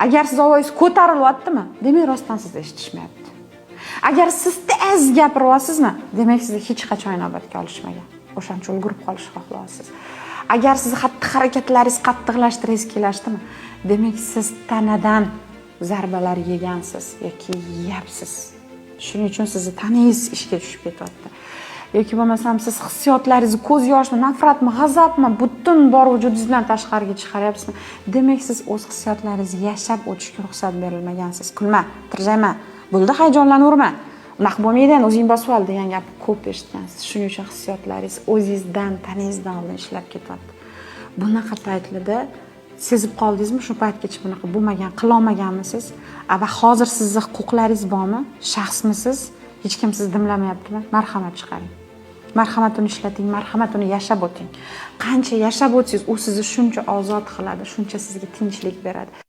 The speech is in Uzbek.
Agar siz ovozingiz ko'tarilyaptimi, demak rostdan sizni eshitishmayapti. Agar siz tez gapiryapsizmi, demak sizni hech qachon inobatga olishmagan. O'shaning uchun ulgurib qolishni xohlayapsiz. Agar siz xatti-harakatlaringiz qattiqlashtiringiz kelashdimi, demak siz tanadan zarbalar yegansiz yoki yeyapsiz. Shuning uchun sizni taningiz ishga tushib ketyapti. Yoki bo'lmasam siz hissiyotlaringizni, ko'z yoshmi, nafratmi, g'azabmi butun bor vujudingiz bilan tashqariga chiqaryapsizmi? Demak siz o'z hissiyotlaringizni yashab o'tishga ruxsat berilmagansiz. Kulma, tirjayma, bo'ldi hayajonlanaverma. Unaqa bo'lmaydi, o'zing bosib ol degan gapni ko'p eshitgansiz. Shuning uchun hissiyotlaringiz o'zingizdan, taningizdan oldin ishlab ketyapti. Bunaqa paytlarda sezib qoldingizmi, shu paytgacha bunaqa bo'lmagan, qila olmaganmisiz? Va hozir sizni huquqlaringiz bormi? Shaxsmisiz? Hech kim sizni dimlamayaptimi? Marhamat chiqaring. Marhamat uni ishlating, marhamat uni yashab o'ting. Qancha yashab o'tsangiz, u sizni shuncha ozod qiladi, shuncha sizga tinchlik beradi.